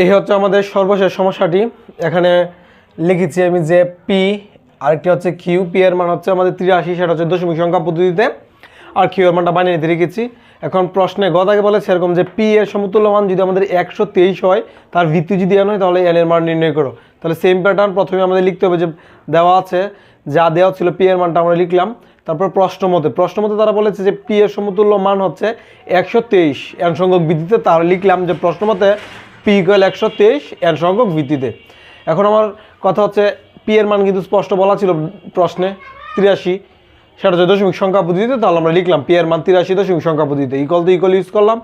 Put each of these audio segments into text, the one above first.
এই হচ্ছে আমাদের সর্বশেষ সমস্যাটি। এখানে লিখেছি আমি যে পি, আরেকটি হচ্ছে কিউ। পি এর মান হচ্ছে আমাদের 83, সেটা হচ্ছে দশমিক সংখ্যা পদ্ধতিতে, আর কিউ এর মানটা বানিয়ে নিতে রেখেছি। এখন প্রশ্নে গদাকে বলেছে এরকম যে পি এর সমতুল্য মান যদি আমাদের 123 হয়, তার ভিত্তি যদি এন হয়, তাহলে এন এর মান নির্ণয় করো। তাহলে সেম প্যাটার্ন, প্রথমে আমাদের লিখতে হবে যে দেওয়া আছে, যা দেওয়া ছিল পি এর মানটা আমরা লিখলাম। তারপর প্রশ্ন মতে তারা বলেছে যে পি এর সমতুল্য মান হচ্ছে 123 এন সংখ্যক ভিত্তিতে, তাহলে লিখলাম যে প্রশ্ন মতে পি ইকুয়াল 123 এন সংখ্যক ভিত্তিতে। এখন আমার কথা হচ্ছে পি এর মান কিন্তু স্পষ্ট বলা ছিল প্রশ্নে 83, সেটা হচ্ছে দশমিক সংখ্যা পদ্ধতিতে, তাহলে আমরা লিখলাম পি এর মান 83 দশমিক সংখ্যা পদ্ধতিতে, ইকুয়াল টু ইকুয়াল ইউজ করলাম,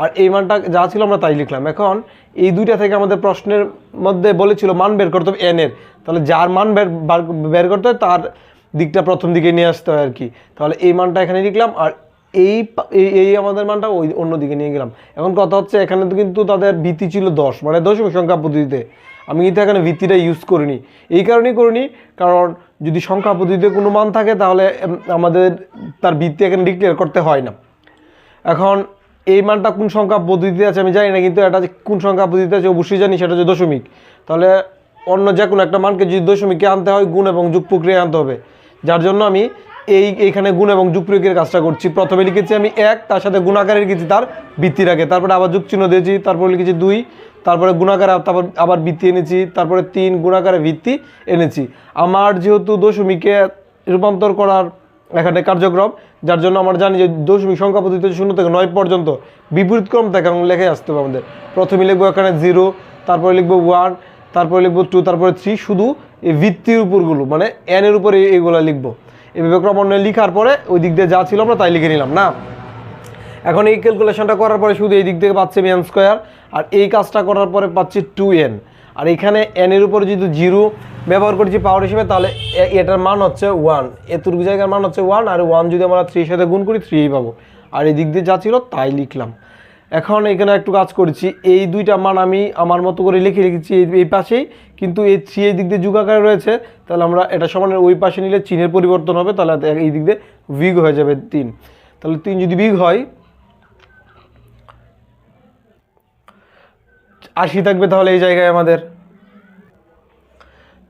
আর এই মানটা যা ছিল আমরা তাই লিখলাম। এখন এই দুইটা থেকে আমাদের প্রশ্নের মধ্যে বলেছিল মান বের করতে হবে এন এর, তাহলে যার মান বের করতে হয় তার দিকটা প্রথম দিকে নিয়ে আসতে হয় আর কি। তাহলে এই মানটা এখানে লিখলাম, আর এই আমাদের মানটা ওই অন্য দিকে নিয়ে গেলাম। এখন কথা হচ্ছে এখানে তো কিন্তু তাদের ভিত্তি ছিল 10, মানে দশমিক সংখ্যা পদ্ধতিতে। আমি কিন্তু এখানে ভিত্তিটা ইউজ করিনি, এই কারণেই করিনি কারণ যদি সংখ্যা পদ্ধতিতে কোনো মান থাকে তাহলে আমাদের তার ভিত্তি এখানে ডিক্লেয়ার করতে হয় না। এখন এই মানটা কোন সংখ্যা পদ্ধতিতে আছে আমি জানি না, কিন্তু এটা যে কোন সংখ্যা পদ্ধতিতে আছে অবশ্যই জানি, সেটা হচ্ছে দশমিক। তাহলে অন্য যে কোনো একটা মানকে যদি দশমিকে আনতে হয়, গুণ এবং যোগ প্রক্রিয়া আনতে হবে, যার জন্য আমি এইখানে গুণ এবং যোগ প্রক্রিয়ার কাজটা করছি। প্রথমে লিখেছি আমি 1, তার সাথে গুণাকারে লিখেছি তার ভিত্তির আগে, তারপরে আবার যোগ চিহ্ন দিয়েছি, তারপরে লিখেছি 2, তারপরে গুণাকারে তারপর আবার ভিত্তি এনেছি, তারপরে 3 গুণাকারে ভিত্তি এনেছি। আমার যেহেতু দশমিকে রূপান্তর করার এখানে কার্যক্রম, যার জন্য আমরা জানি যে দশমিক সংখ্যা পদ্ধতিতে 0 থেকে 9 পর্যন্ত বিপরীত ক্রম থেকে লেখে আসতে হবে আমাদের। প্রথমে লিখবো এখানে 0, তারপরে লিখবো 1, তারপরে লিখবো 2, তারপরে 3, শুধু এই ভিত্তির উপরগুলো মানে এন এর উপরে এইগুলো লিখবো। এইভাবে ক্রমান্বয়ে লিখার পরে ওই দিক দিয়ে যা ছিল আমরা তাই লিখে নিলাম না। এখন এই ক্যালকুলেশনটা করার পরে শুধু এই দিক থেকে পাচ্ছি আমি এন স্কোয়ার, আর এই কাজটা করার পরে পাচ্ছি 2n, আর এখানে এন এর উপরে যদি 0 ব্যবহার করেছি পাওয়ার হিসেবে, তাহলে এটার মান হচ্ছে 1, এতটুকু জায়গার মান হচ্ছে 1, আর 1 যদি আমরা 3 এর সাথে গুণ করি 3 পাবো, আর এই দিক দিয়ে যা ছিল তাই লিখলাম। এখন এখানে একটু কাজ করেছি, এই দুইটা মান আমি আমার মতো করে লিখে রেখেছি এই পাশেই, কিন্তু এই 3 এই দিক দিয়ে যুগ আকারে রয়েছে, তাহলে আমরা এটা সমানের ওই পাশে নিলে চিহ্নের পরিবর্তন হবে, তাহলে এই দিক দিয়ে বিগ হয়ে যাবে 3। তাহলে 3 যদি বিগ হয় 80 থাকবে, তাহলে এই জায়গায় আমাদের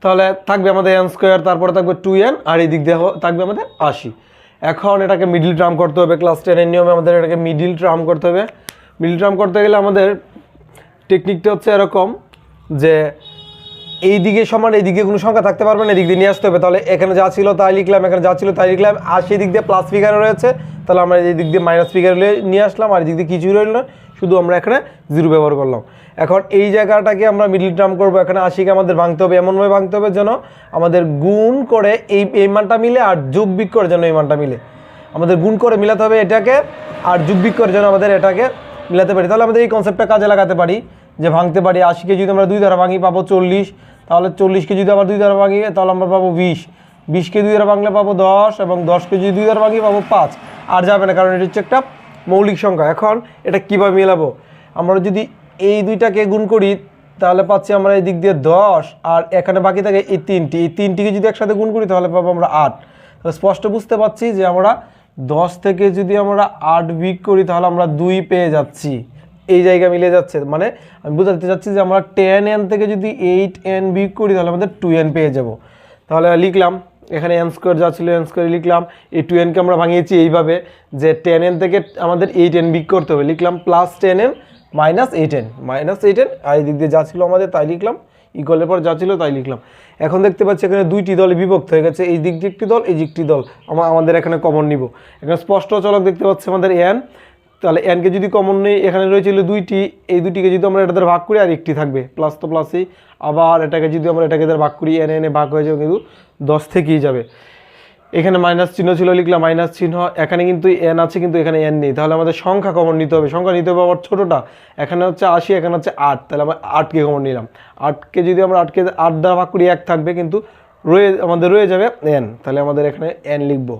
তাহলে থাকবে আমাদের এন স্কোয়ার, তারপরে থাকবে 2n, আর এই দিক দিয়ে থাকবে আমাদের 80। এখন এটাকে মিডিল টার্ম করতে হবে, ক্লাস 10 এর নিয়মে আমাদের এটাকে মিডিল টার্ম করতে হবে। মিডিল টার্ম করতে গেলে আমাদের টেকনিকটা হচ্ছে এরকম যে এই দিকে সমান এই দিকে কোনো সংখ্যা থাকতে পারবে না, এদিক দিয়ে নিয়ে আসতে হবে। তাহলে এখানে যা ছিল তাই লিখলাম, এখানে যা ছিল তাই লিখলাম, আর সেই দিক দিয়ে প্লাস ফিগারে রয়েছে, তাহলে আমরা এই দিক দিয়ে মাইনাস ফিগার নিয়ে আসলাম, আর এই দিক দিয়ে কিছুই রইল না, শুধু আমরা এখানে 0 ব্যবহার করলাম। এখন এই জায়গাটাকে আমরা মিডল টার্ম করবো, এখানে 80কে আমাদের ভাঙতে হবে, এমনভাবে ভাঙতে হবে যেন আমাদের গুণ করে এই মানটা মিলে, আর যোগ বিয়োগ করে যেন এই মানটা মিলে। আমাদের গুণ করে মিলাতে হবে এটাকে, আর যোগ বিয়োগ করে যেন আমাদের এটাকে মিলাতে পারি। তাহলে আমাদের এই কনসেপ্টটা কাজে লাগাতে পারি, যে ভাঙতে পারি 80কে যদি আমরা 2 দ্বারা ভাঙি পাবো 40, তাহলে 40কে যদি আবার 2 দ্বারা ভাঙি তাহলে আমরা পাবো 20, 20কে 2 দ্বারা ভাঙলে পাবো 10, এবং 10কে যদি 2 দ্বারা ভাঙি পাবো 5। আর যাবে না, কারণ এটা হচ্ছে একটা মৌলিক সংখ্যা। এখন এটা কীভাবে মেলাবো, আমরা যদি এই দুইটাকে গুণ করি তাহলে পাচ্ছি আমরা এই দিক দিয়ে 10, আর এখানে বাকি থাকে এই 3টি, এই 3টিকে যদি একসাথে গুণ করি তাহলে পাবো আমরা 8। তাহলে স্পষ্ট বুঝতে পারছি যে আমরা 10 থেকে যদি আমরা 8 বিয়োগ করি তাহলে আমরা 2 পেয়ে যাচ্ছি, এই জায়গা মিলে যাচ্ছে। মানে আমি বোঝাতে চাচ্ছি যে আমরা 10n থেকে যদি 8n বিয়োগ করি তাহলে আমাদের 2n পেয়ে যাব। তাহলে লিখলাম এখানে n স্কোয়ার যা ছিল n স্কোয়ার লিখলাম, এই 2nকে আমরা ভাঙিয়েছি এইভাবে যে 10n থেকে আমাদের 8n বিয়োগ করতে হবে, লিখলাম প্লাস 10n মাইনাস 8n, আর এই দিক দিয়ে যা ছিল আমাদের তাই লিখলাম, ইকুয়ালের পর যা ছিল তাই লিখলাম। এখন দেখতে পাচ্ছি এখানে 2টি দলে বিভক্ত হয়ে গেছে, এই দিকটি একটি দল, এই দিকটি দল, আমাদের এখানে কমন নিব। এখানে স্পষ্ট চলক দেখতে পাচ্ছি আমাদের n, তাহলে এনকে যদি কমন নেই, এখানে রয়েছিল 2টি, এই 2টিকে যদি আমরা এটাদের ভাগ করি আর একটি থাকবে, প্লাস তো প্লাসই, আবার এটাকে যদি আমরা এটাকে ভাগ করি এন এনে ভাগ হয়ে যাবে, কিন্তু 10 থেকেই যাবে। এখানে মাইনাস চিহ্ন ছিল, লিখলাম মাইনাস চিহ্ন, এখানে কিন্তু এন আছে কিন্তু এখানে এন নেই, তাহলে আমাদের সংখ্যা কমন নিতে হবে। সংখ্যা নিতে হবে আবার ছোটোটা, এখানে হচ্ছে 80, এখানে হচ্ছে 8, তাহলে আমরা 8কে কমন নিলাম। 8কে যদি আমরা 8কে 8 দ্বারা ভাগ করি 1 থাকবে, কিন্তু আমাদের রয়ে যাবে এন, তাহলে আমাদের এখানে এন লিখবো।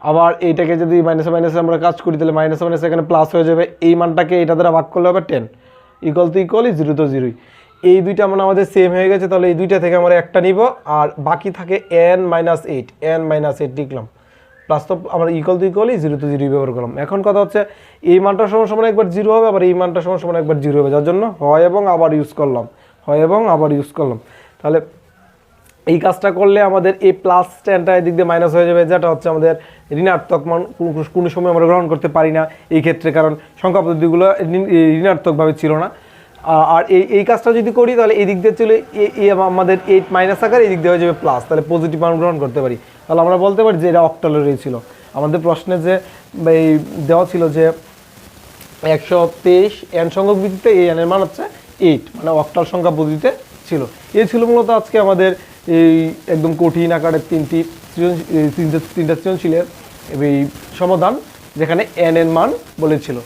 আবার এইটাকে যদি মাইনাসে মাইনাসে আমরা কাজ করি তাহলে মাইনাসে মাইনাসে এখানে প্লাস হয়ে যাবে, এই মানটাকে এটা দ্বারা ভাগ করলে হবে 10, ইকুয়াল টু ইকুয়ালই 0 তো 0। এই দুইটা মানে আমাদের সেম হয়ে গেছে, তাহলে এই দুইটা থেকে আমরা একটা নিব, আর বাকি থাকে n - 8 লিখলাম। প্লাস তো আমরা ইকুয়াল টু ইকুয়ালই 0 to 0 ব্যবহার করলাম। এখন কথা হচ্ছে এই মানটা সমান সমান একবার 0 হবে, আবার এই মানটা সমান সমান একবার 0 হবে, যার জন্য হয় এবং আবার ইউজ করলাম, হয় এবং আবার ইউজ করলাম। তাহলে এই কাজটা করলে আমাদের এই প্লাস টেনটা এদিক দিয়ে মাইনাস হয়ে যাবে, যেটা হচ্ছে আমাদের ঋণাত্মক মান কোনো সময় আমরা গ্রহণ করতে পারি না এই ক্ষেত্রে, কারণ সংখ্যা পদ্ধতিগুলো ঋণাত্মকভাবে ছিল না। আর এই কাজটা যদি করি তাহলে এই দিক দিয়ে চলে আমাদের 8 মাইনাস আকার, এই দিক দিয়ে হয়ে যাবে প্লাস, তাহলে পজিটিভ মান গ্রহণ করতে পারি। তাহলে আমরা বলতে পারি যে এটা অক্টালেরই ছিল। আমাদের প্রশ্নে যে এই দেওয়া ছিল যে 123 এন সংখ্যক ভিত্তিতে এই এনের মান হচ্ছে 8, মানে অক্টাল সংখ্যা পদ্ধতিতে ছিল। এই ছিল মূলত আজকে আমাদের এই একদম কঠিন আকারের তিনটা সৃজনশীলের এই সমাধান, যেখানে এন এর মান বলেছিল।